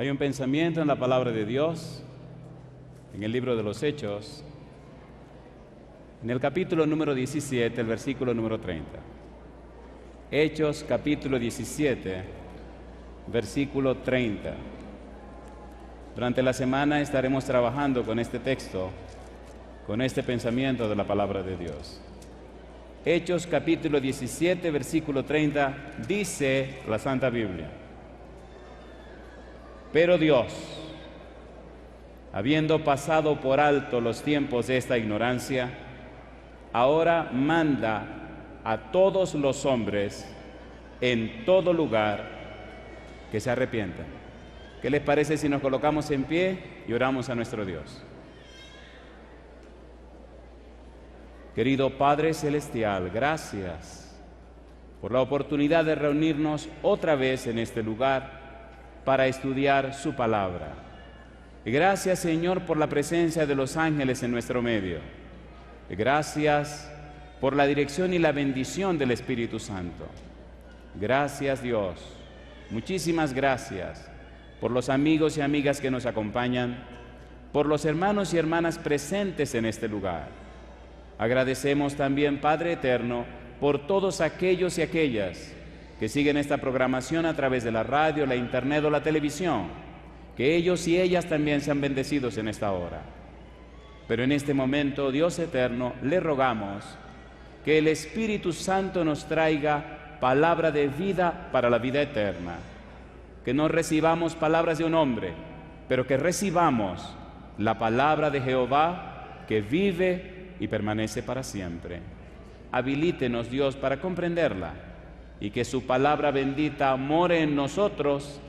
Hay un pensamiento en la palabra de Dios, en el libro de los Hechos, en el capítulo número 17, el versículo número 30. Hechos, capítulo 17, versículo 30. Durante la semana estaremos trabajando con este texto, con este pensamiento de la palabra de Dios. Hechos, capítulo 17, versículo 30, dice la Santa Biblia: pero Dios, habiendo pasado por alto los tiempos de esta ignorancia, ahora manda a todos los hombres en todo lugar que se arrepientan. ¿Qué les parece si nos colocamos en pie y oramos a nuestro Dios? Querido Padre Celestial, gracias por la oportunidad de reunirnos otra vez en este lugar para estudiar su palabra. Y gracias, Señor, por la presencia de los ángeles en nuestro medio. Y gracias por la dirección y la bendición del Espíritu Santo. Gracias, Dios. Muchísimas gracias por los amigos y amigas que nos acompañan, por los hermanos y hermanas presentes en este lugar. Agradecemos también, Padre Eterno, por todos aquellos y aquellas que siguen esta programación a través de la radio, la internet o la televisión, que ellos y ellas también sean bendecidos en esta hora. Pero en este momento, Dios eterno, le rogamos que el Espíritu Santo nos traiga palabra de vida para la vida eterna, que no recibamos palabras de un hombre, pero que recibamos la palabra de Jehová que vive y permanece para siempre. Habilítenos, Dios, para comprenderla, y que su palabra bendita more en nosotros,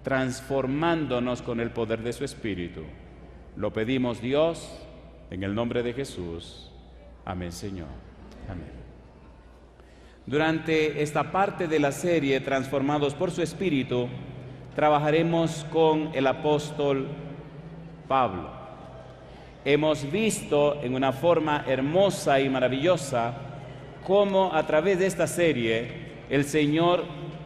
transformándonos con el poder de su Espíritu. Lo pedimos, Dios, en el nombre de Jesús. Amén, Señor. Amén. Durante esta parte de la serie, Transformados por su Espíritu, trabajaremos con el apóstol Pablo. Hemos visto en una forma hermosa y maravillosa cómo a través de esta serie el Señor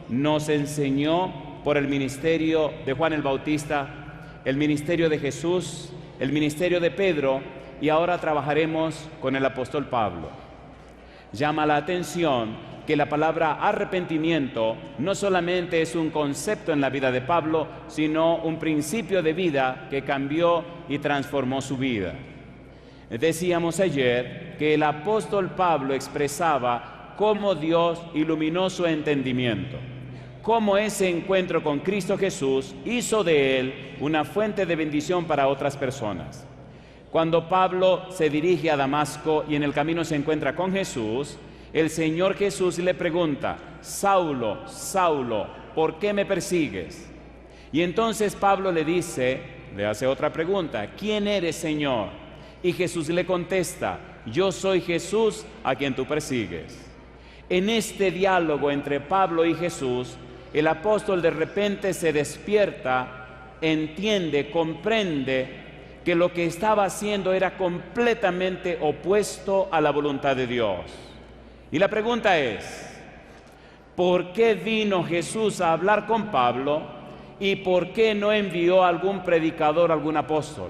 nos enseñó por el ministerio de Juan el Bautista, el ministerio de Jesús, el ministerio de Pedro, y ahora trabajaremos con el apóstol Pablo. Llama la atención que la palabra arrepentimiento no solamente es un concepto en la vida de Pablo, sino un principio de vida que cambió y transformó su vida. Decíamos ayer que el apóstol Pablo expresaba cómo Dios iluminó su entendimiento, cómo ese encuentro con Cristo Jesús hizo de él una fuente de bendición para otras personas. Cuando Pablo se dirige a Damasco y en el camino se encuentra con Jesús, el Señor Jesús le pregunta: Saulo, Saulo, ¿por qué me persigues? Y entonces Pablo le hace otra pregunta: ¿quién eres, Señor? Y Jesús le contesta: yo soy Jesús a quien tú persigues. En este diálogo entre Pablo y Jesús, el apóstol de repente se despierta, entiende, comprende que lo que estaba haciendo era completamente opuesto a la voluntad de Dios. Y la pregunta es: ¿por qué vino Jesús a hablar con Pablo y por qué no envió a algún predicador, algún apóstol?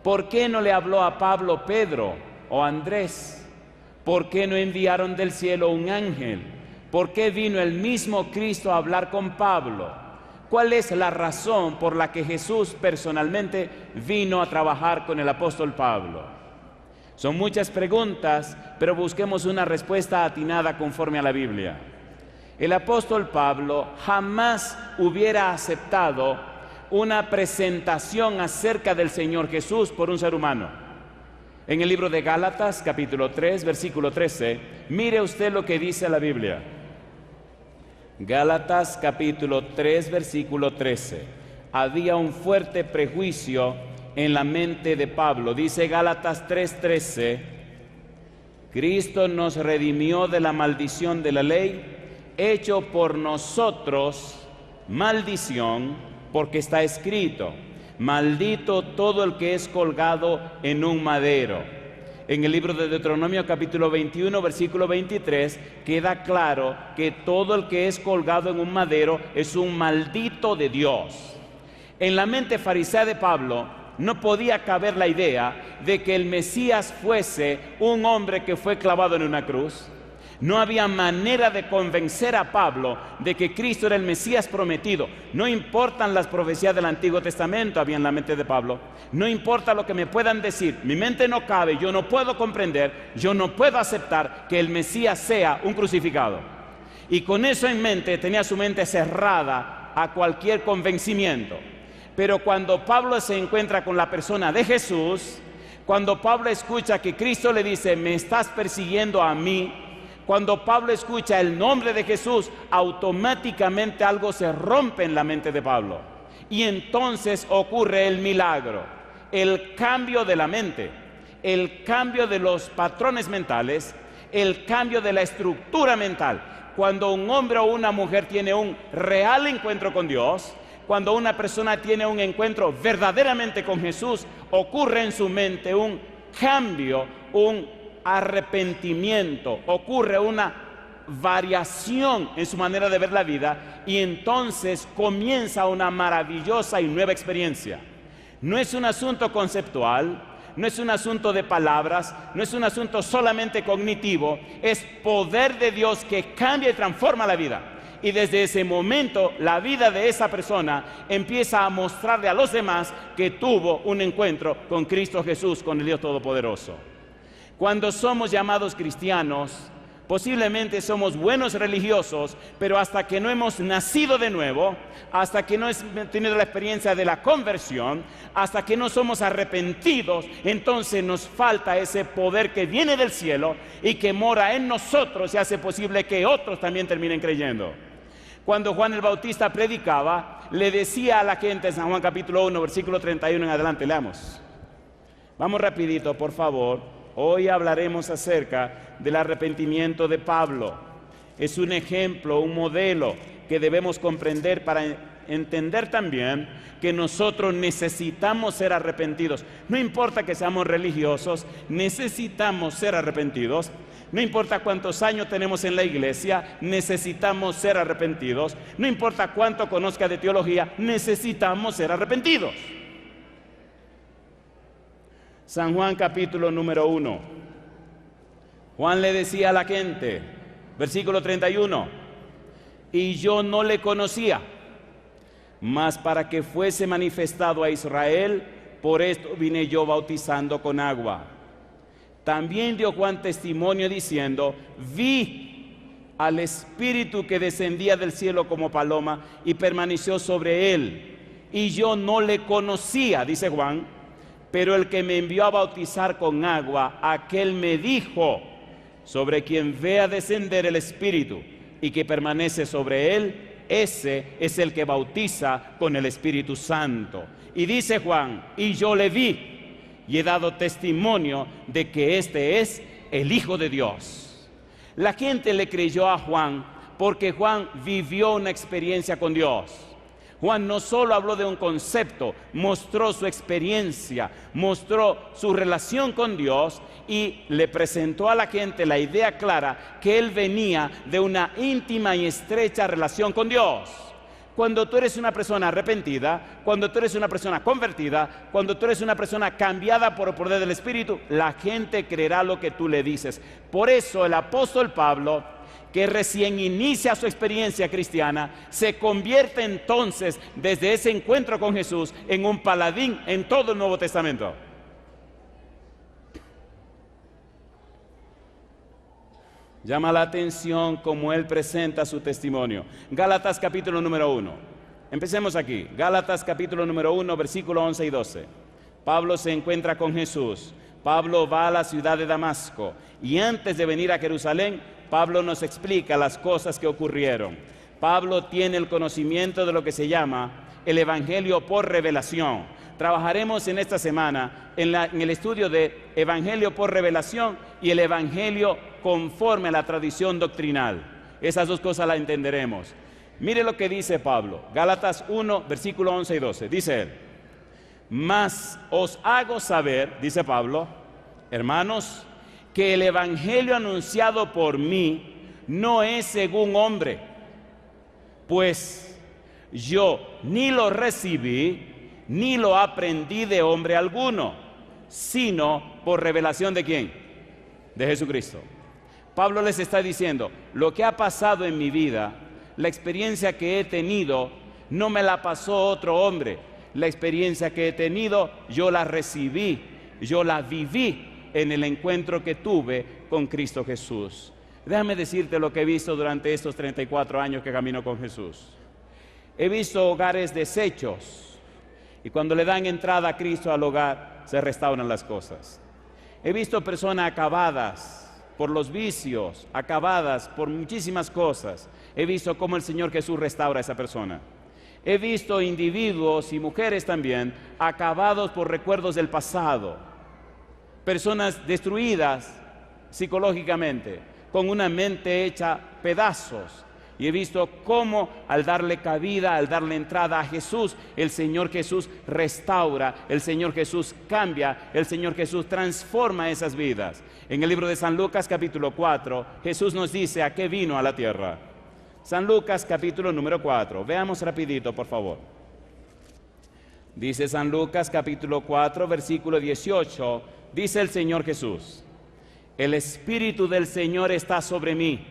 ¿Por qué no le habló a Pablo Pedro o Andrés? ¿Por qué no enviaron del cielo un ángel? ¿Por qué vino el mismo Cristo a hablar con Pablo? ¿Cuál es la razón por la que Jesús personalmente vino a trabajar con el apóstol Pablo? Son muchas preguntas, pero busquemos una respuesta atinada conforme a la Biblia. El apóstol Pablo jamás hubiera aceptado una presentación acerca del Señor Jesús por un ser humano. En el libro de Gálatas, capítulo 3, versículo 13, mire usted lo que dice la Biblia. Gálatas, capítulo 3, versículo 13. Había un fuerte prejuicio en la mente de Pablo. Dice Gálatas 3:13: Cristo nos redimió de la maldición de la ley, hecho por nosotros maldición, porque está escrito: maldito todo el que es colgado en un madero. En el libro de Deuteronomio capítulo 21, versículo 23, queda claro que todo el que es colgado en un madero es un maldito de Dios. En la mente farisea de Pablo no podía caber la idea de que el Mesías fuese un hombre que fue clavado en una cruz. No había manera de convencer a Pablo de que Cristo era el Mesías prometido. No importan las profecías del Antiguo Testamento, había en la mente de Pablo. No importa lo que me puedan decir, mi mente no cabe, yo no puedo comprender, yo no puedo aceptar que el Mesías sea un crucificado. Y con eso en mente tenía su mente cerrada a cualquier convencimiento. Pero cuando Pablo se encuentra con la persona de Jesús, cuando Pablo escucha que Cristo le dice, me estás persiguiendo a mí, cuando Pablo escucha el nombre de Jesús, automáticamente algo se rompe en la mente de Pablo. Y entonces ocurre el milagro, el cambio de la mente, el cambio de los patrones mentales, el cambio de la estructura mental. Cuando un hombre o una mujer tiene un real encuentro con Dios, cuando una persona tiene un encuentro verdaderamente con Jesús, ocurre en su mente un cambio, un arrepentimiento, ocurre una variación en su manera de ver la vida y entonces comienza una maravillosa y nueva experiencia. No es un asunto conceptual, no es un asunto de palabras, no es un asunto solamente cognitivo, es poder de Dios que cambia y transforma la vida. Y desde ese momento la vida de esa persona empieza a mostrarle a los demás que tuvo un encuentro con Cristo Jesús, con el Dios Todopoderoso. Cuando somos llamados cristianos, posiblemente somos buenos religiosos, pero hasta que no hemos nacido de nuevo, hasta que no hemos tenido la experiencia de la conversión, hasta que no somos arrepentidos, entonces nos falta ese poder que viene del cielo y que mora en nosotros y hace posible que otros también terminen creyendo. Cuando Juan el Bautista predicaba, le decía a la gente en San Juan capítulo 1, versículo 31 en adelante, leamos. Vamos rapidito, por favor. Hoy hablaremos acerca del arrepentimiento de Pablo. Es un ejemplo, un modelo que debemos comprender para entender también que nosotros necesitamos ser arrepentidos. No importa que seamos religiosos, necesitamos ser arrepentidos. No importa cuántos años tenemos en la iglesia, necesitamos ser arrepentidos. No importa cuánto conozca de teología, necesitamos ser arrepentidos. San Juan capítulo número 1. Juan le decía a la gente, versículo 31, y yo no le conocía, mas para que fuese manifestado a Israel, por esto vine yo bautizando con agua. También dio Juan testimonio diciendo, vi al Espíritu que descendía del cielo como paloma y permaneció sobre él, y yo no le conocía, dice Juan, pero el que me envió a bautizar con agua, aquel me dijo, sobre quien vea descender el Espíritu y que permanece sobre él, ese es el que bautiza con el Espíritu Santo. Y dice Juan, y yo le vi, y he dado testimonio de que este es el Hijo de Dios. La gente le creyó a Juan porque Juan vivió una experiencia con Dios. Juan no solo habló de un concepto, mostró su experiencia, mostró su relación con Dios y le presentó a la gente la idea clara que él venía de una íntima y estrecha relación con Dios. Cuando tú eres una persona arrepentida, cuando tú eres una persona convertida, cuando tú eres una persona cambiada por el poder del Espíritu, la gente creerá lo que tú le dices. Por eso el apóstol Pablo, que recién inicia su experiencia cristiana, se convierte entonces desde ese encuentro con Jesús en un paladín en todo el Nuevo Testamento. Llama la atención cómo él presenta su testimonio. Gálatas capítulo número 1. Empecemos aquí. Gálatas capítulo número 1, versículo 11 y 12. Pablo se encuentra con Jesús. Pablo va a la ciudad de Damasco y antes de venir a Jerusalén, Pablo nos explica las cosas que ocurrieron. Pablo tiene el conocimiento de lo que se llama el Evangelio por revelación. Trabajaremos en esta semana en el estudio de Evangelio por revelación y el Evangelio conforme a la tradición doctrinal. Esas dos cosas las entenderemos. Mire lo que dice Pablo, Gálatas 1, versículo 11 y 12. Dice él, mas os hago saber, dice Pablo, hermanos, que el Evangelio anunciado por mí no es según hombre, pues yo ni lo recibí, ni lo aprendí de hombre alguno, sino por revelación ¿de quién? De Jesucristo. Pablo les está diciendo, lo que ha pasado en mi vida, la experiencia que he tenido, no me la pasó otro hombre. La experiencia que he tenido, yo la recibí, yo la viví en el encuentro que tuve con Cristo Jesús. Déjame decirte lo que he visto durante estos 34 años que camino con Jesús. He visto hogares deshechos, y cuando le dan entrada a Cristo al hogar, se restauran las cosas. He visto personas acabadas por los vicios, acabadas por muchísimas cosas. He visto cómo el Señor Jesús restaura a esa persona. He visto individuos y mujeres también acabados por recuerdos del pasado. Personas destruidas psicológicamente, con una mente hecha pedazos. Y he visto cómo al darle cabida, al darle entrada a Jesús, el Señor Jesús restaura, el Señor Jesús cambia, el Señor Jesús transforma esas vidas. En el libro de San Lucas capítulo 4, Jesús nos dice a qué vino a la tierra. San Lucas capítulo número 4, veamos rapidito por favor. Dice San Lucas capítulo 4, versículo 18, dice el Señor Jesús: el Espíritu del Señor está sobre mí,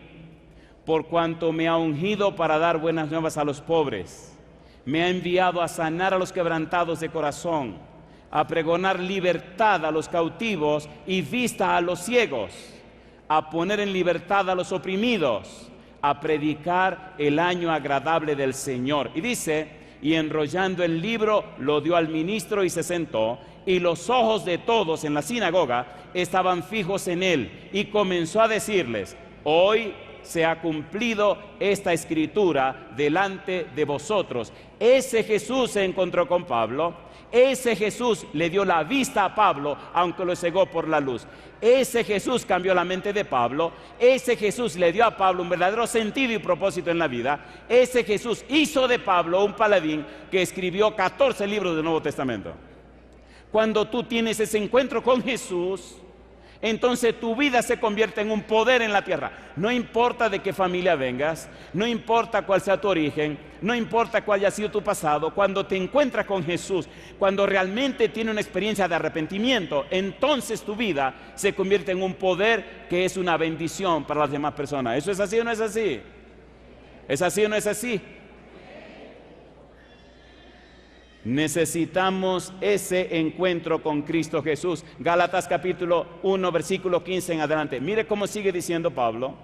por cuanto me ha ungido para dar buenas nuevas a los pobres. Me ha enviado a sanar a los quebrantados de corazón, a pregonar libertad a los cautivos y vista a los ciegos, a poner en libertad a los oprimidos, a predicar el año agradable del Señor. Y dice, y enrollando el libro, lo dio al ministro y se sentó, y los ojos de todos en la sinagoga estaban fijos en él, y comenzó a decirles: hoy se ha cumplido esta escritura delante de vosotros. Ese Jesús se encontró con Pablo, ese Jesús le dio la vista a Pablo, aunque lo cegó por la luz. Ese Jesús cambió la mente de Pablo, ese Jesús le dio a Pablo un verdadero sentido y propósito en la vida. Ese Jesús hizo de Pablo un paladín que escribió 14 libros del Nuevo Testamento. Cuando tú tienes ese encuentro con Jesús, entonces tu vida se convierte en un poder en la tierra. No importa de qué familia vengas, no importa cuál sea tu origen, no importa cuál haya sido tu pasado. Cuando te encuentras con Jesús, cuando realmente tienes una experiencia de arrepentimiento, entonces tu vida se convierte en un poder que es una bendición para las demás personas. ¿Eso es así o no es así? ¿Es así o no es así? Necesitamos ese encuentro con Cristo Jesús. Gálatas capítulo 1, versículo 15 en adelante. Mire cómo sigue diciendo Pablo.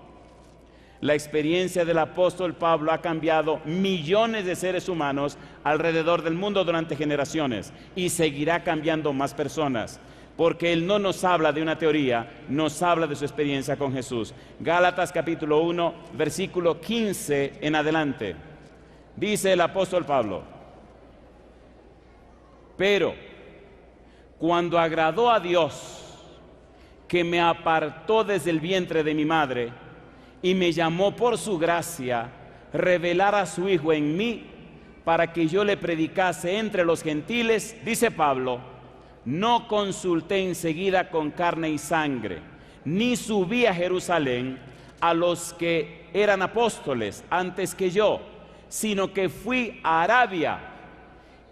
La experiencia del apóstol Pablo ha cambiado millones de seres humanos alrededor del mundo durante generaciones y seguirá cambiando más personas, porque él no nos habla de una teoría, nos habla de su experiencia con Jesús. Gálatas capítulo 1, versículo 15 en adelante. Dice el apóstol Pablo: pero cuando agradó a Dios, que me apartó desde el vientre de mi madre y me llamó por su gracia, revelar a su Hijo en mí para que yo le predicase entre los gentiles, dice Pablo, no consulté enseguida con carne y sangre, ni subí a Jerusalén a los que eran apóstoles antes que yo, sino que fui a Arabia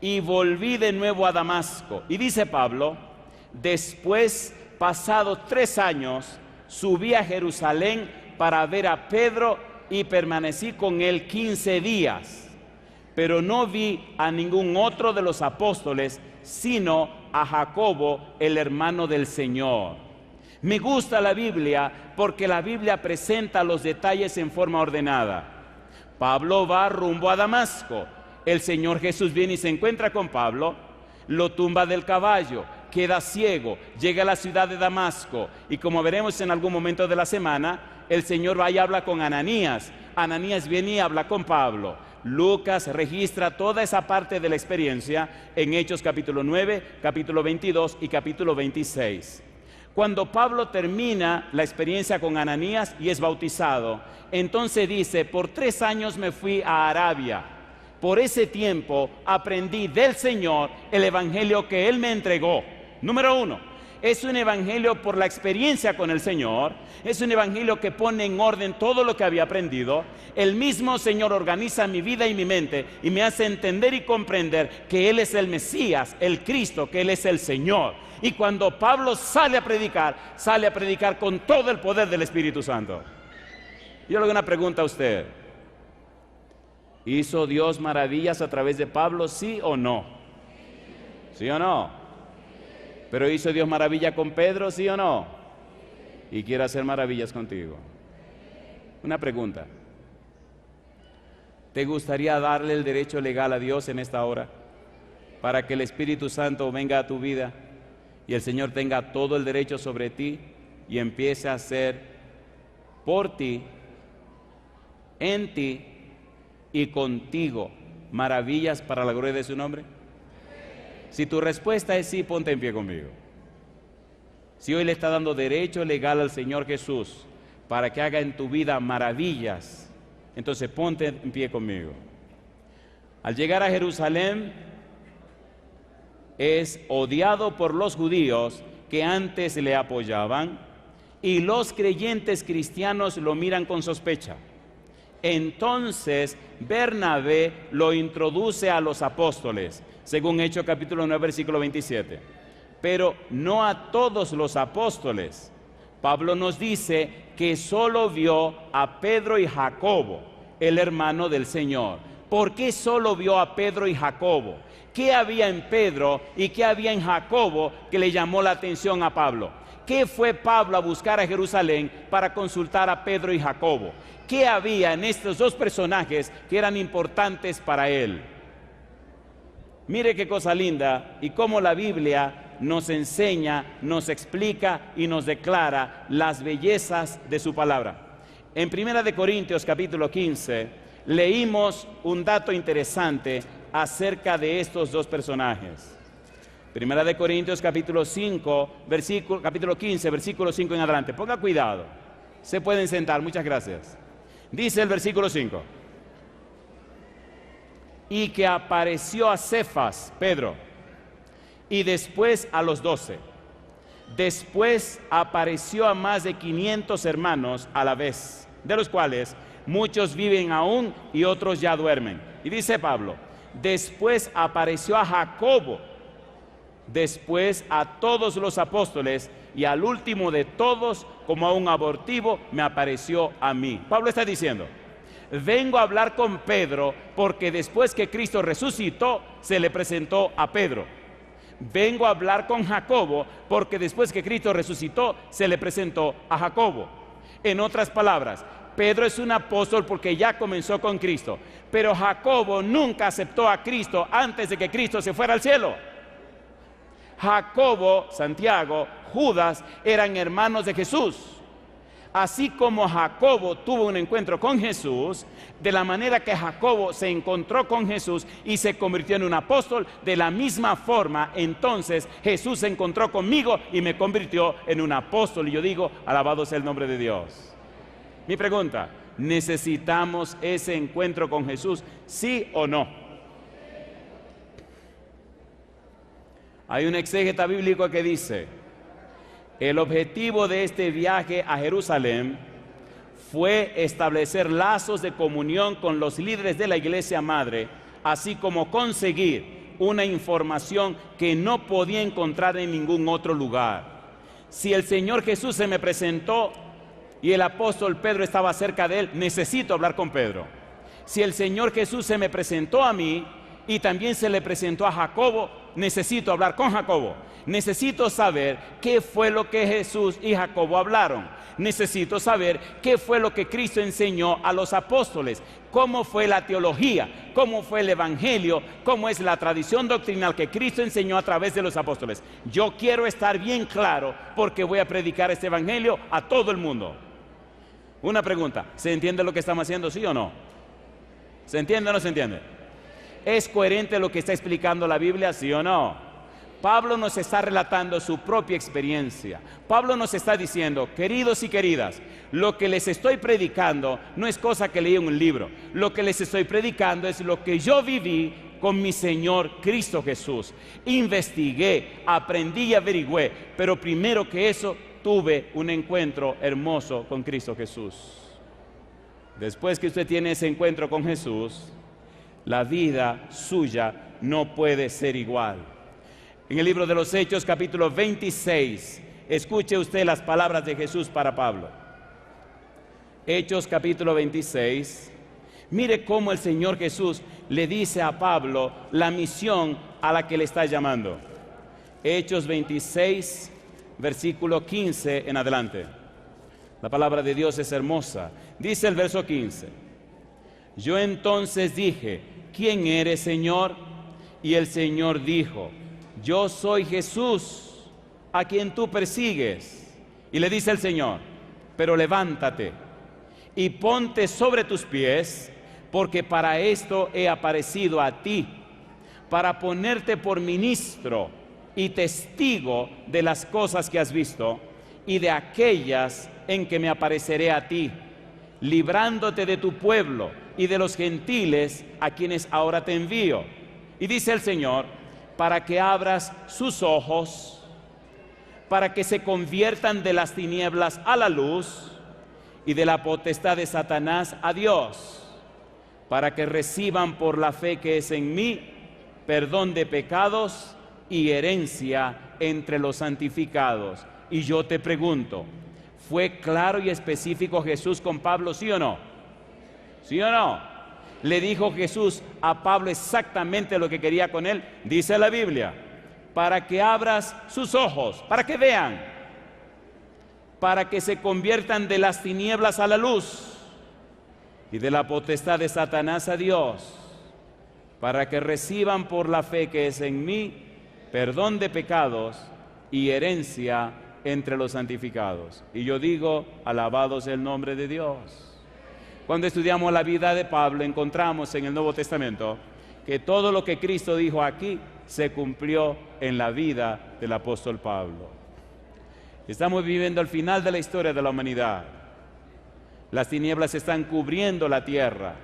y volví de nuevo a Damasco. Y dice Pablo, después, pasados 3 años, subí a Jerusalén para ver a Pedro y permanecí con él 15 días. Pero no vi a ningún otro de los apóstoles, sino a Jacobo, el hermano del Señor. Me gusta la Biblia porque la Biblia presenta los detalles en forma ordenada. Pablo va rumbo a Damasco. El Señor Jesús viene y se encuentra con Pablo, lo tumba del caballo, queda ciego, llega a la ciudad de Damasco y como veremos en algún momento de la semana, el Señor va y habla con Ananías. Ananías viene y habla con Pablo. Lucas registra toda esa parte de la experiencia en Hechos capítulo 9, capítulo 22 y capítulo 26. Cuando Pablo termina la experiencia con Ananías y es bautizado, entonces dice, por 3 años me fui a Arabia. Por ese tiempo aprendí del Señor el evangelio que Él me entregó. Número 1, es un evangelio por la experiencia con el Señor, es un evangelio que pone en orden todo lo que había aprendido. El mismo Señor organiza mi vida y mi mente y me hace entender y comprender que Él es el Mesías, el Cristo, que Él es el Señor. Y cuando Pablo sale a predicar con todo el poder del Espíritu Santo. Yo le hago una pregunta a usted. ¿Hizo Dios maravillas a través de Pablo, sí o no? ¿Sí o no? ¿Pero hizo Dios maravilla con Pedro, sí o no? Y quiere hacer maravillas contigo. Una pregunta. ¿Te gustaría darle el derecho legal a Dios en esta hora? Para que el Espíritu Santo venga a tu vida y el Señor tenga todo el derecho sobre ti y empiece a hacer por ti, en ti y contigo maravillas para la gloria de su nombre. Si tu respuesta es sí, ponte en pie conmigo. Si hoy le está dando derecho legal al Señor Jesús para que haga en tu vida maravillas, entonces ponte en pie conmigo. Al llegar a Jerusalén, es odiado por los judíos que antes le apoyaban y los creyentes cristianos lo miran con sospecha. Entonces Bernabé lo introduce a los apóstoles, según Hechos capítulo 9, versículo 27. Pero no a todos los apóstoles. Pablo nos dice que solo vio a Pedro y Jacobo, el hermano del Señor. ¿Por qué solo vio a Pedro y Jacobo? ¿Qué había en Pedro y qué había en Jacobo que le llamó la atención a Pablo? ¿Qué fue Pablo a buscar a Jerusalén para consultar a Pedro y Jacobo? ¿Qué había en estos dos personajes que eran importantes para él? Mire qué cosa linda y cómo la Biblia nos enseña, nos explica y nos declara las bellezas de su palabra. En 1 Corintios capítulo 15 leímos un dato interesante acerca de estos dos personajes. 1 Corintios capítulo 15, versículo 5 en adelante. Ponga cuidado. Se pueden sentar, muchas gracias. Dice el versículo 5. Y que apareció a Cefas, Pedro, y después a los 12. Después apareció a más de 500 hermanos a la vez, de los cuales muchos viven aún y otros ya duermen. Y dice Pablo, después apareció a Jacobo, después a todos los apóstoles y al último de todos, como a un abortivo, me apareció a mí. Pablo está diciendo, vengo a hablar con Pedro porque después que Cristo resucitó, se le presentó a Pedro. Vengo a hablar con Jacobo porque después que Cristo resucitó, se le presentó a Jacobo. En otras palabras, Pedro es un apóstol porque ya comenzó con Cristo, pero Jacobo nunca aceptó a Cristo antes de que Cristo se fuera al cielo. Jacobo, Santiago, Judas eran hermanos de Jesús. Así como Jacobo tuvo un encuentro con Jesús, de la manera que Jacobo se encontró con Jesús y se convirtió en un apóstol, de la misma forma, entonces Jesús se encontró conmigo y me convirtió en un apóstol. Y yo digo, alabado sea el nombre de Dios. Mi pregunta, ¿necesitamos ese encuentro con Jesús? ¿Sí o no? Hay un exégeta bíblico que dice, el objetivo de este viaje a Jerusalén fue establecer lazos de comunión con los líderes de la iglesia madre, así como conseguir una información que no podía encontrar en ningún otro lugar. Si el Señor Jesús se me presentó y el apóstol Pedro estaba cerca de él, necesito hablar con Pedro. Si el Señor Jesús se me presentó a mí y también se le presentó a Jacobo, necesito hablar con Jacobo. Necesito saber qué fue lo que Jesús y Jacobo hablaron. Necesito saber qué fue lo que Cristo enseñó a los apóstoles, cómo fue la teología, cómo fue el evangelio, cómo es la tradición doctrinal que Cristo enseñó a través de los apóstoles. Yo quiero estar bien claro porque voy a predicar este evangelio a todo el mundo. Una pregunta, ¿se entiende lo que estamos haciendo, sí o no? ¿Se entiende o no se entiende? ¿Es coherente lo que está explicando la Biblia, sí o no? Pablo nos está relatando su propia experiencia. Pablo nos está diciendo, queridos y queridas, lo que les estoy predicando no es cosa que leí en un libro. Lo que les estoy predicando es lo que yo viví con mi Señor Cristo Jesús. Investigué, aprendí y averigüé, pero primero que eso tuve un encuentro hermoso con Cristo Jesús. Después que usted tiene ese encuentro con Jesús, la vida suya no puede ser igual. En el libro de los Hechos, capítulo 26, escuche usted las palabras de Jesús para Pablo. Hechos, capítulo 26. Mire cómo el Señor Jesús le dice a Pablo la misión a la que le está llamando. Hechos 26, versículo 15 en adelante. La palabra de Dios es hermosa. Dice el verso 15: yo entonces dije, ¿quién eres, Señor? Y el Señor dijo, yo soy Jesús, a quien tú persigues. Y le dice el Señor, pero levántate y ponte sobre tus pies, porque para esto he aparecido a ti, para ponerte por ministro y testigo de las cosas que has visto y de aquellas en que me apareceré a ti, librándote de tu pueblo y de los gentiles a quienes ahora te envío. Y dice el Señor, para que abras sus ojos, para que se conviertan de las tinieblas a la luz y de la potestad de Satanás a Dios, para que reciban por la fe que es en mí perdón de pecados y herencia entre los santificados. Y yo te pregunto, ¿fue claro y específico Jesús con Pablo, sí o no? ¿Sí o no? ¿Le dijo Jesús a Pablo exactamente lo que quería con él? Dice la Biblia, para que abras sus ojos, para que vean, para que se conviertan de las tinieblas a la luz y de la potestad de Satanás a Dios, para que reciban por la fe que es en mí perdón de pecados y herencia entre los santificados. Y yo digo, alabado sea el nombre de Dios. Cuando estudiamos la vida de Pablo, encontramos en el Nuevo Testamento que todo lo que Cristo dijo aquí se cumplió en la vida del apóstol Pablo. Estamos viviendo el final de la historia de la humanidad. Las tinieblas están cubriendo la tierra.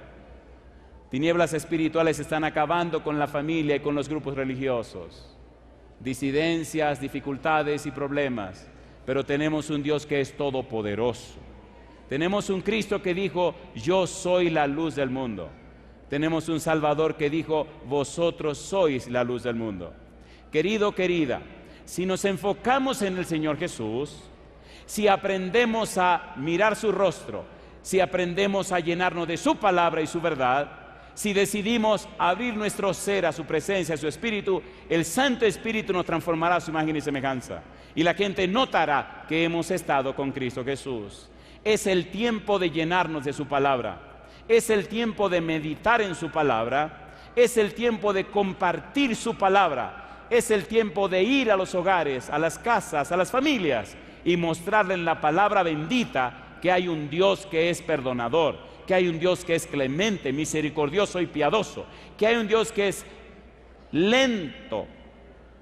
Tinieblas espirituales están acabando con la familia y con los grupos religiosos. Disidencias, dificultades y problemas. Pero tenemos un Dios que es todopoderoso. Tenemos un Cristo que dijo, yo soy la luz del mundo. Tenemos un Salvador que dijo, vosotros sois la luz del mundo. Querido, querida, si nos enfocamos en el Señor Jesús, si aprendemos a mirar su rostro, si aprendemos a llenarnos de su palabra y su verdad, si decidimos abrir nuestro ser a su presencia, a su Espíritu, el Santo Espíritu nos transformará a su imagen y semejanza. Y la gente notará que hemos estado con Cristo Jesús. Es el tiempo de llenarnos de su palabra. Es el tiempo de meditar en su palabra. Es el tiempo de compartir su palabra. Es el tiempo de ir a los hogares, a las casas, a las familias y mostrarle en la palabra bendita que hay un Dios que es perdonador, que hay un Dios que es clemente, misericordioso y piadoso, que hay un Dios que es lento,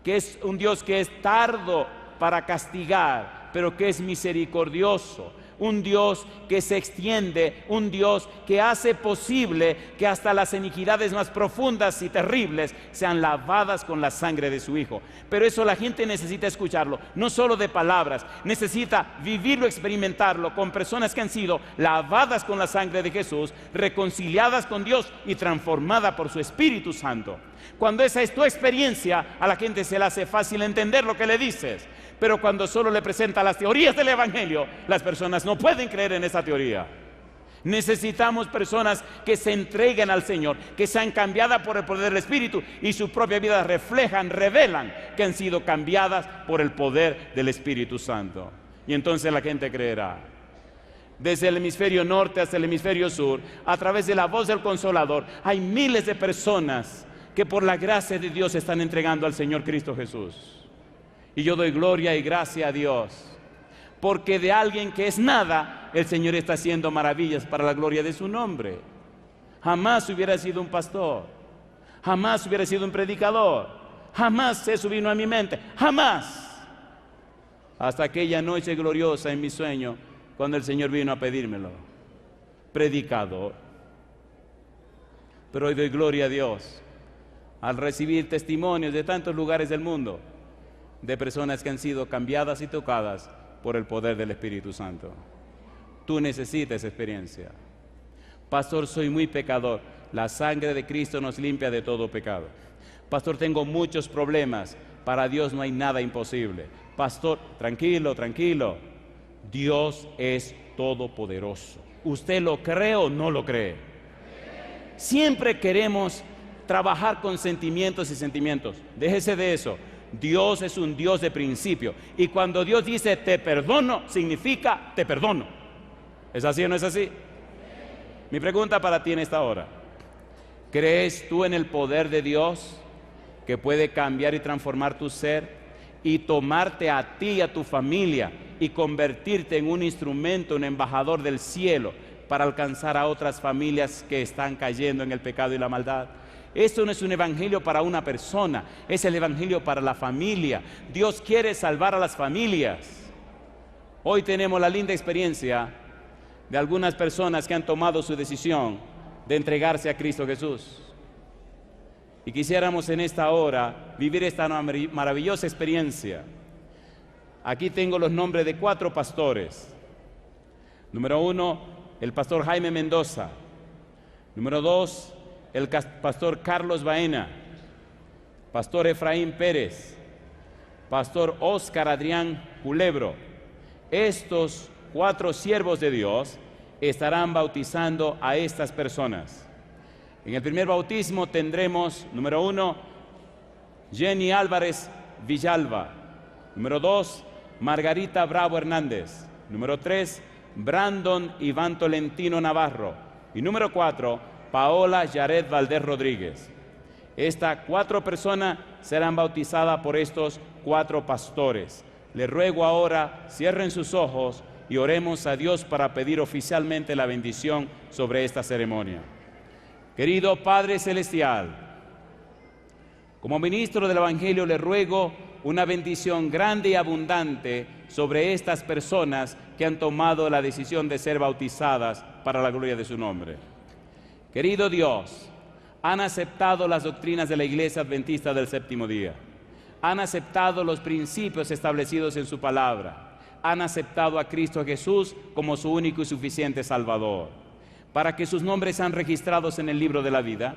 que es un Dios que es tardo para castigar, pero que es misericordioso. Un Dios que se extiende, un Dios que hace posible que hasta las iniquidades más profundas y terribles sean lavadas con la sangre de su Hijo. Pero eso la gente necesita escucharlo, no solo de palabras, necesita vivirlo, experimentarlo con personas que han sido lavadas con la sangre de Jesús, reconciliadas con Dios y transformadas por su Espíritu Santo. Cuando esa es tu experiencia, a la gente se le hace fácil entender lo que le dices. Pero cuando solo le presenta las teorías del Evangelio, las personas no pueden creer en esa teoría. Necesitamos personas que se entreguen al Señor, que sean cambiadas por el poder del Espíritu y su propia vida reflejan, revelan que han sido cambiadas por el poder del Espíritu Santo. Y entonces la gente creerá. Desde el hemisferio norte hasta el hemisferio sur, a través de la voz del Consolador, hay miles de personas que por la gracia de Dios se están entregando al Señor Cristo Jesús. Y yo doy gloria y gracia a Dios, porque de alguien que es nada, el Señor está haciendo maravillas para la gloria de su nombre. Jamás hubiera sido un pastor, jamás hubiera sido un predicador, jamás eso vino a mi mente, jamás. Hasta aquella noche gloriosa en mi sueño, cuando el Señor vino a pedírmelo. Predicador. Pero hoy doy gloria a Dios, al recibir testimonios de tantos lugares del mundo, de personas que han sido cambiadas y tocadas por el poder del Espíritu Santo. Tú necesitas esa experiencia. Pastor, soy muy pecador. La sangre de Cristo nos limpia de todo pecado. Pastor, tengo muchos problemas. Para Dios no hay nada imposible. Pastor, tranquilo, tranquilo. Dios es todopoderoso. ¿Usted lo cree o no lo cree? Siempre queremos trabajar con sentimientos y sentimientos. Déjese de eso. Dios es un Dios de principio. Y cuando Dios dice te perdono, significa te perdono. ¿Es así o no es así? Mi pregunta para ti en esta hora: ¿crees tú en el poder de Dios que puede cambiar y transformar tu ser y tomarte a ti y a tu familia y convertirte en un instrumento, un embajador del cielo para alcanzar a otras familias que están cayendo en el pecado y la maldad? Esto no es un evangelio para una persona, es el evangelio para la familia. Dios quiere salvar a las familias. Hoy tenemos la linda experiencia de algunas personas que han tomado su decisión de entregarse a Cristo Jesús. Y quisiéramos en esta hora vivir esta maravillosa experiencia. Aquí tengo los nombres de 4 pastores. Número 1, el pastor Jaime Mendoza. Número 2, el pastor Carlos Baena. Pastor Efraín Pérez. Pastor Óscar Adrián Culebro. Estos 4 siervos de Dios estarán bautizando a estas personas. En el primer bautismo tendremos, número 1, Jenny Álvarez Villalba. Número 2, Margarita Bravo Hernández. Número 3, Brandon Iván Tolentino Navarro. Y número 4, Paola Yaret Valdés Rodríguez. Estas 4 personas serán bautizadas por estos 4 pastores. Les ruego ahora, cierren sus ojos y oremos a Dios para pedir oficialmente la bendición sobre esta ceremonia. Querido Padre Celestial, como ministro del Evangelio le ruego una bendición grande y abundante sobre estas personas que han tomado la decisión de ser bautizadas para la gloria de su nombre. Querido Dios, han aceptado las doctrinas de la Iglesia Adventista del Séptimo Día, han aceptado los principios establecidos en su palabra, han aceptado a Cristo Jesús como su único y suficiente Salvador, para que sus nombres sean registrados en el libro de la vida,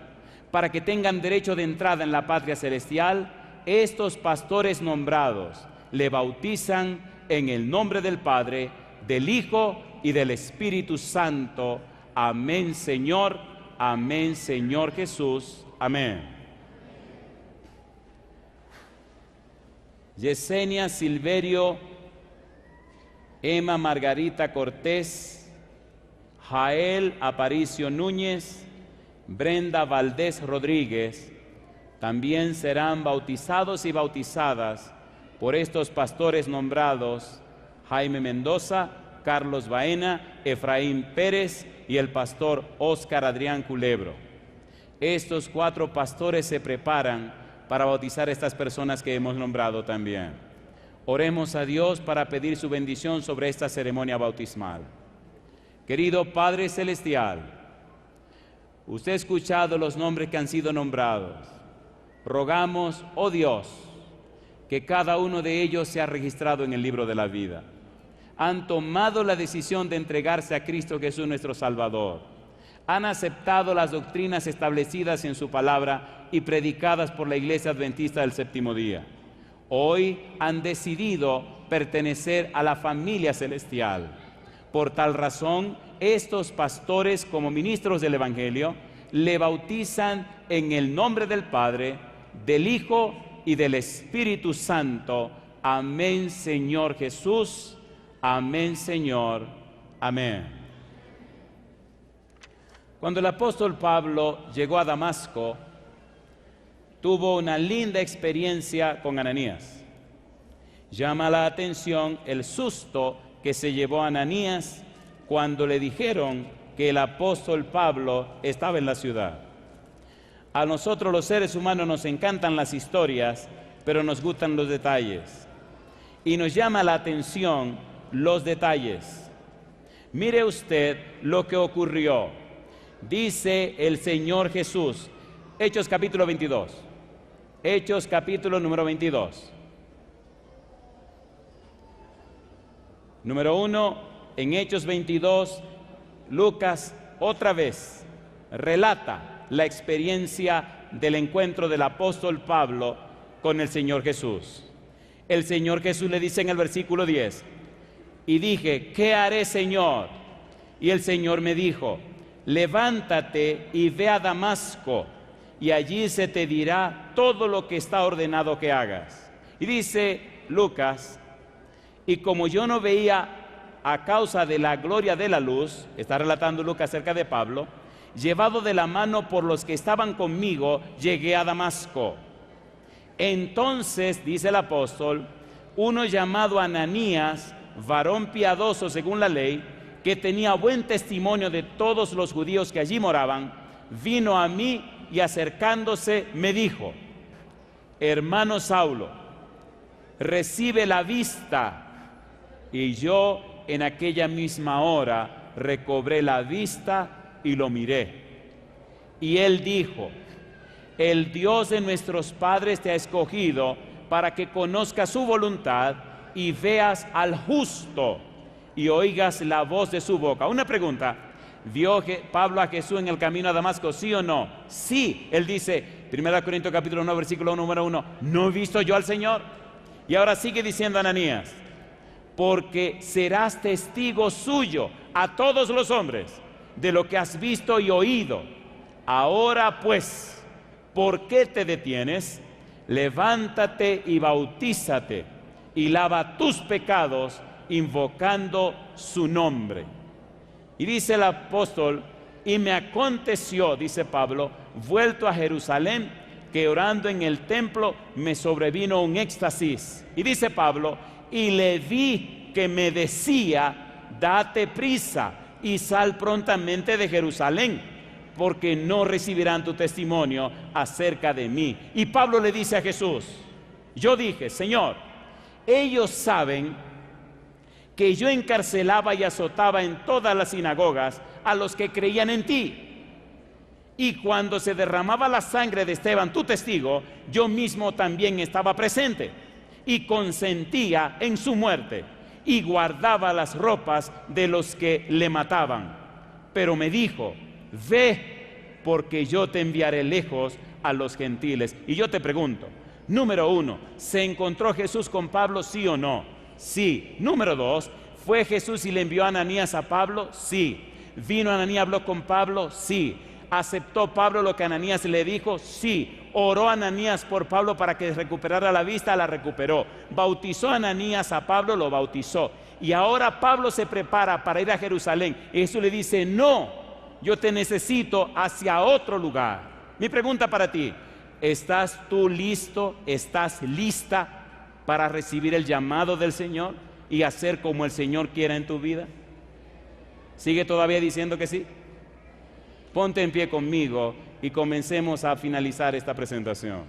para que tengan derecho de entrada en la patria celestial. Estos pastores nombrados le bautizan en el nombre del Padre, del Hijo y del Espíritu Santo. Amén, Señor Jesús. Amén. Yesenia Silverio, Emma Margarita Cortés, Jael Aparicio Núñez, Brenda Valdés Rodríguez, también serán bautizados y bautizadas por estos pastores nombrados: Jaime Mendoza, Carlos Baena, Efraín Pérez y el pastor Óscar Adrián Culebro. Estos 4 pastores se preparan para bautizar a estas personas que hemos nombrado también. Oremos a Dios para pedir su bendición sobre esta ceremonia bautismal. Querido Padre Celestial, usted ha escuchado los nombres que han sido nombrados. Rogamos, oh Dios, que cada uno de ellos sea registrado en el libro de la vida. Han tomado la decisión de entregarse a Cristo Jesús nuestro Salvador. Han aceptado las doctrinas establecidas en su palabra y predicadas por la Iglesia Adventista del Séptimo Día. Hoy han decidido pertenecer a la familia celestial. Por tal razón, estos pastores, como ministros del Evangelio, le bautizan en el nombre del Padre, del Hijo y del Espíritu Santo. Amén, Señor Jesús. Amén, Señor. Amén. Cuando el apóstol Pablo llegó a Damasco, tuvo una linda experiencia con Ananías. Llama la atención el susto que se llevó Ananías cuando le dijeron que el apóstol Pablo estaba en la ciudad. A nosotros los seres humanos nos encantan las historias, pero nos gustan los detalles. Y nos llama la atención los detalles. Mire usted lo que ocurrió. Dice el Señor Jesús, Hechos capítulo 22. Hechos capítulo número 22. Número 1, en Hechos 22, Lucas otra vez relata la experiencia del encuentro del apóstol Pablo con el Señor Jesús. El Señor Jesús le dice en el versículo 10, y dije, ¿qué haré, Señor? Y el Señor me dijo, levántate y ve a Damasco, y allí se te dirá todo lo que está ordenado que hagas. Y dice Lucas, y como yo no veía a causa de la gloria de la luz, está relatando Lucas acerca de Pablo, llevado de la mano por los que estaban conmigo, llegué a Damasco. Entonces, dice el apóstol, uno llamado Ananías, varón piadoso según la ley, que tenía buen testimonio de todos los judíos que allí moraban, vino a mí y acercándose me dijo, hermano Saulo, recibe la vista. Y yo en aquella misma hora recobré la vista y lo miré. Y él dijo, el Dios de nuestros padres te ha escogido para que conozcas su voluntad y veas al justo y oigas la voz de su boca. Una pregunta, ¿vio Pablo a Jesús en el camino a Damasco, sí o no? Sí, él dice, 1 Corintios capítulo 9, versículo número 1, ¿no he visto yo al Señor? Y ahora sigue diciendo Ananías, porque serás testigo suyo a todos los hombres de lo que has visto y oído. Ahora pues, ¿por qué te detienes? Levántate y bautízate y lava tus pecados invocando su nombre. Y dice el apóstol, y me aconteció, dice Pablo, vuelto a Jerusalén, que orando en el templo me sobrevino un éxtasis. Y dice Pablo, y le vi que me decía, date prisa y sal prontamente de Jerusalén, porque no recibirán tu testimonio acerca de mí. Y Pablo le dice a Jesús, yo dije, Señor, ellos saben que yo encarcelaba y azotaba en todas las sinagogas a los que creían en ti. Y cuando se derramaba la sangre de Esteban, tu testigo, yo mismo también estaba presente y consentía en su muerte y guardaba las ropas de los que le mataban. Pero me dijo, ve, porque yo te enviaré lejos a los gentiles. Y yo te pregunto, número 1, ¿se encontró Jesús con Pablo, sí o no? Sí. Número 2, ¿fue Jesús y le envió a Ananías a Pablo? Sí. ¿Vino Ananías, habló con Pablo? Sí. ¿Aceptó Pablo lo que Ananías le dijo? Sí. ¿Oró Ananías por Pablo para que recuperara la vista? La recuperó. ¿Bautizó Ananías a Pablo? Lo bautizó. Y ahora Pablo se prepara para ir a Jerusalén. Y Jesús le dice, no, yo te necesito hacia otro lugar. Mi pregunta para ti, ¿estás tú listo? ¿Estás lista para recibir el llamado del Señor y hacer como el Señor quiera en tu vida? ¿Sigue todavía diciendo que sí? Ponte en pie conmigo y comencemos a finalizar esta presentación.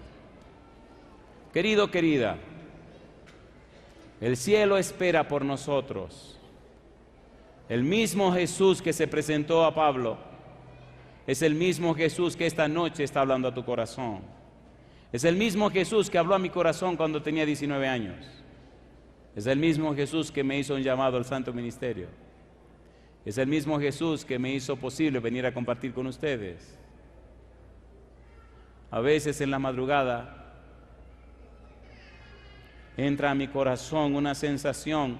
Querido, querida, el cielo espera por nosotros. El mismo Jesús que se presentó a Pablo es el mismo Jesús que esta noche está hablando a tu corazón. Es el mismo Jesús que habló a mi corazón cuando tenía 19 años. Es el mismo Jesús que me hizo un llamado al santo ministerio. Es el mismo Jesús que me hizo posible venir a compartir con ustedes. A veces en la madrugada entra a mi corazón una sensación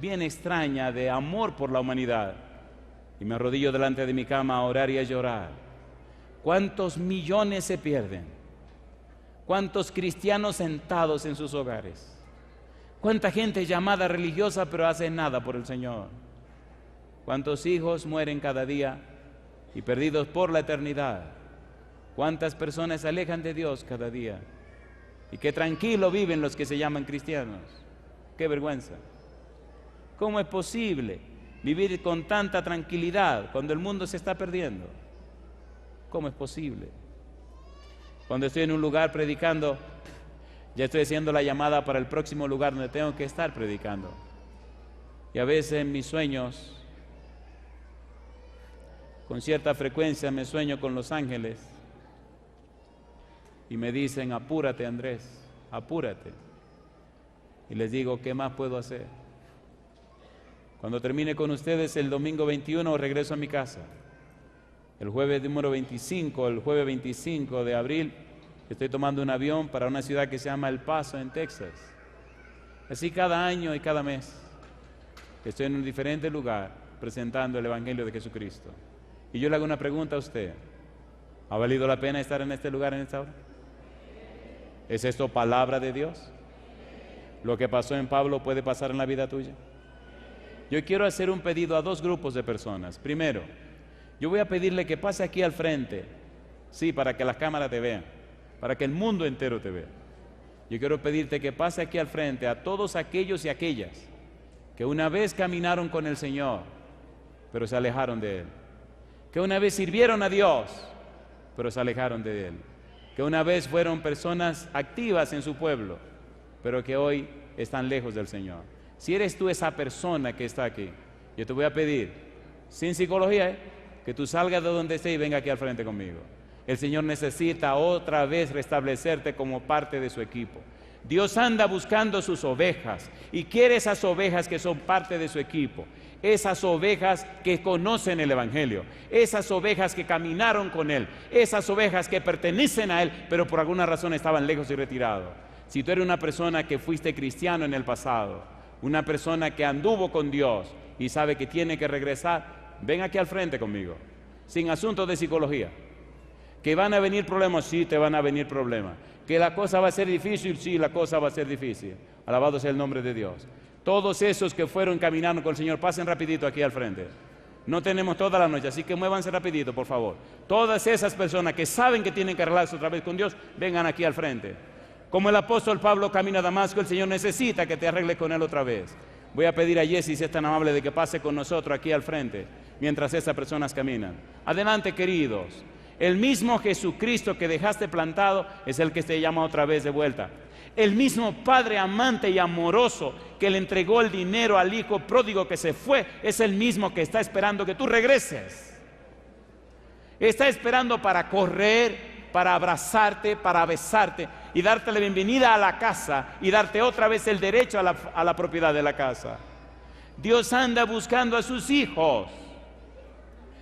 bien extraña de amor por la humanidad. Y me arrodillo delante de mi cama a orar y a llorar. ¿Cuántos millones se pierden? ¿Cuántos cristianos sentados en sus hogares? ¿Cuánta gente llamada religiosa pero hace nada por el Señor? ¿Cuántos hijos mueren cada día y perdidos por la eternidad? ¿Cuántas personas se alejan de Dios cada día? Y qué tranquilo viven los que se llaman cristianos. ¡Qué vergüenza! ¿Cómo es posible vivir con tanta tranquilidad cuando el mundo se está perdiendo? ¿Cómo es posible? Cuando estoy en un lugar predicando, ya estoy haciendo la llamada para el próximo lugar donde tengo que estar predicando. Y a veces en mis sueños Con cierta frecuencia me sueño con los ángeles y me dicen, apúrate Andrés, apúrate. Y les digo, ¿qué más puedo hacer? Cuando termine con ustedes el domingo 21 regreso a mi casa. El jueves 25 de abril estoy tomando un avión para una ciudad que se llama El Paso en Texas. Así cada año y cada mes estoy en un diferente lugar presentando el Evangelio de Jesucristo. Y yo le hago una pregunta a usted. ¿Ha valido la pena estar en este lugar en esta hora? ¿Es esto palabra de Dios? ¿Lo que pasó en Pablo puede pasar en la vida tuya? Yo quiero hacer un pedido a dos grupos de personas. Primero, yo voy a pedirle que pase aquí al frente, sí, para que las cámaras te vean, para que el mundo entero te vea. Yo quiero pedirte que pase aquí al frente a todos aquellos y aquellas que una vez caminaron con el Señor, pero se alejaron de Él. Que una vez sirvieron a Dios, pero se alejaron de Él. Que una vez fueron personas activas en su pueblo, pero que hoy están lejos del Señor. Si eres tú esa persona que está aquí, yo te voy a pedir, sin psicología, que tú salgas de donde estés y venga aquí al frente conmigo. El Señor necesita otra vez restablecerte como parte de su equipo. Dios anda buscando sus ovejas y quiere esas ovejas que son parte de su equipo. Esas ovejas que conocen el Evangelio, esas ovejas que caminaron con Él, esas ovejas que pertenecen a Él, pero por alguna razón estaban lejos y retirados. Si tú eres una persona que fuiste cristiano en el pasado, una persona que anduvo con Dios y sabe que tiene que regresar, ven aquí al frente conmigo, sin asuntos de psicología. ¿Que van a venir problemas? Sí, te van a venir problemas. ¿Que la cosa va a ser difícil? Sí, la cosa va a ser difícil. Alabado sea el nombre de Dios. Todos esos que fueron caminando con el Señor, pasen rapidito aquí al frente. No tenemos toda la noche, así que muévanse rapidito, por favor. Todas esas personas que saben que tienen que arreglarse otra vez con Dios, vengan aquí al frente. Como el apóstol Pablo camina a Damasco, el Señor necesita que te arregles con Él otra vez. Voy a pedir a Jessy, si es tan amable, de que pase con nosotros aquí al frente, mientras esas personas caminan. Adelante, queridos. El mismo Jesucristo que dejaste plantado es el que te llama otra vez de vuelta. El mismo Padre amante y amoroso que le entregó el dinero al hijo pródigo que se fue, es el mismo que está esperando que tú regreses. Está esperando para correr, para abrazarte, para besarte y darte la bienvenida a la casa y darte otra vez el derecho a la propiedad de la casa. Dios anda buscando a sus hijos.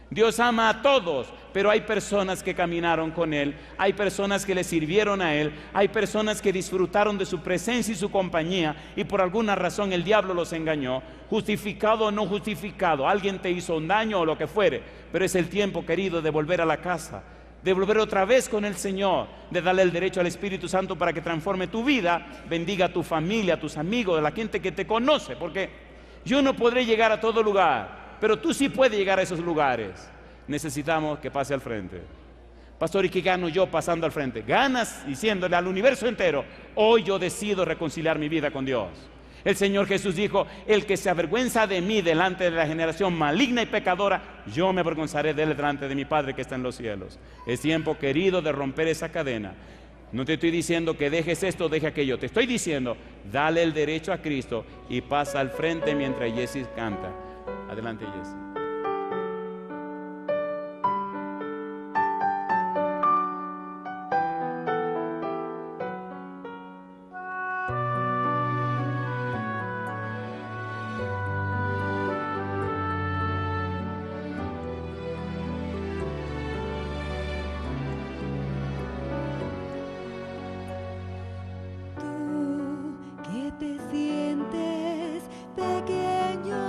Dios ama a todos, pero hay personas que caminaron con Él, hay personas que le sirvieron a Él, hay personas que disfrutaron de su presencia y su compañía y por alguna razón el diablo los engañó, justificado o no justificado, alguien te hizo un daño o lo que fuere, pero es el tiempo, querido, de volver a la casa, de volver otra vez con el Señor, de darle el derecho al Espíritu Santo para que transforme tu vida, bendiga a tu familia, a tus amigos, a la gente que te conoce, porque yo no podré llegar a todo lugar, pero tú sí puedes llegar a esos lugares. Necesitamos que pase al frente. Pastor, ¿y qué gano yo pasando al frente? Ganas diciéndole al universo entero, hoy yo decido reconciliar mi vida con Dios. El Señor Jesús dijo, el que se avergüenza de mí delante de la generación maligna y pecadora, yo me avergonzaré de él delante de mi Padre que está en los cielos. Es tiempo, querido, de romper esa cadena. No te estoy diciendo que dejes esto, deje aquello. Te estoy diciendo, dale el derecho a Cristo y pasa al frente mientras Jessy canta. Adelante, Jessy. Te sientes pequeño,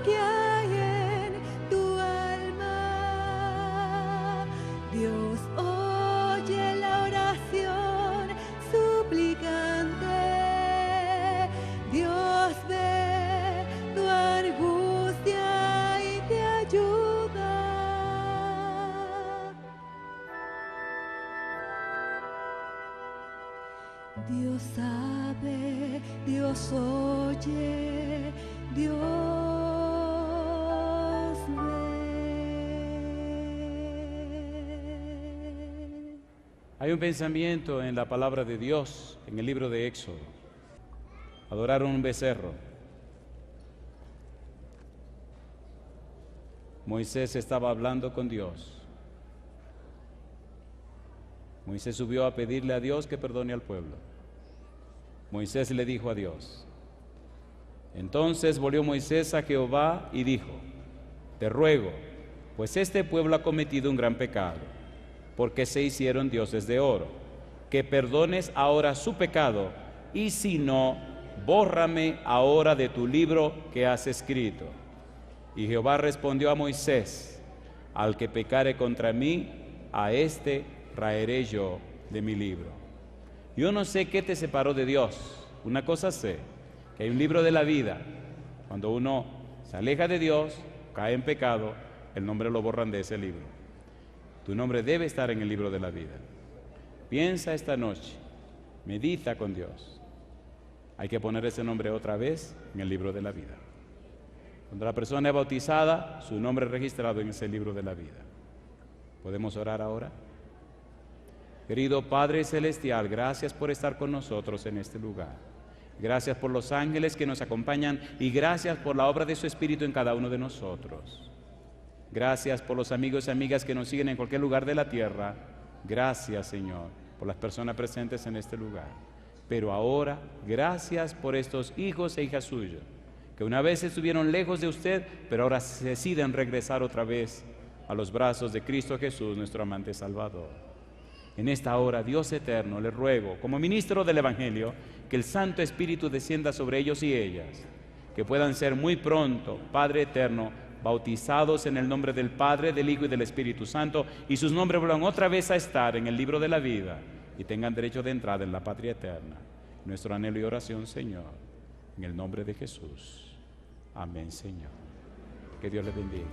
que hay en tu alma. Dios oye la oración suplicante. Dios ve tu angustia y te ayuda. Dios sabe, Dios oye, Dios ve. Hay un pensamiento en la palabra de Dios, en el libro de Éxodo. Adoraron un becerro. Moisés estaba hablando con Dios. Moisés subió a pedirle a Dios que perdone al pueblo. Moisés le dijo a Dios. Entonces volvió Moisés a Jehová y dijo: te ruego, pues este pueblo ha cometido un gran pecado, porque se hicieron dioses de oro, que perdones ahora su pecado, y si no, bórrame ahora de tu libro que has escrito. Y Jehová respondió a Moisés: al que pecare contra mí, a éste raeré yo de mi libro. Yo no sé qué te separó de Dios. Una cosa sé, que hay un libro de la vida. Cuando uno se aleja de Dios, cae en pecado, el nombre lo borran de ese libro. Tu nombre debe estar en el libro de la vida. Piensa esta noche, medita con Dios. Hay que poner ese nombre otra vez en el libro de la vida. Cuando la persona es bautizada, su nombre es registrado en ese libro de la vida. ¿Podemos orar ahora? Querido Padre Celestial, gracias por estar con nosotros en este lugar. Gracias por los ángeles que nos acompañan y gracias por la obra de su Espíritu en cada uno de nosotros. Gracias por los amigos y amigas que nos siguen en cualquier lugar de la tierra. Gracias, Señor, por las personas presentes en este lugar. Pero ahora, gracias por estos hijos e hijas suyas, que una vez estuvieron lejos de usted, pero ahora deciden regresar otra vez a los brazos de Cristo Jesús, nuestro amante Salvador. En esta hora, Dios eterno, le ruego, como ministro del Evangelio, que el Santo Espíritu descienda sobre ellos y ellas, que puedan ser muy pronto, Padre eterno, bautizados en el nombre del Padre, del Hijo y del Espíritu Santo, y sus nombres vuelvan otra vez a estar en el libro de la vida y tengan derecho de entrada en la patria eterna. Nuestro anhelo y oración, Señor, en el nombre de Jesús. Amén, Señor. Que Dios les bendiga.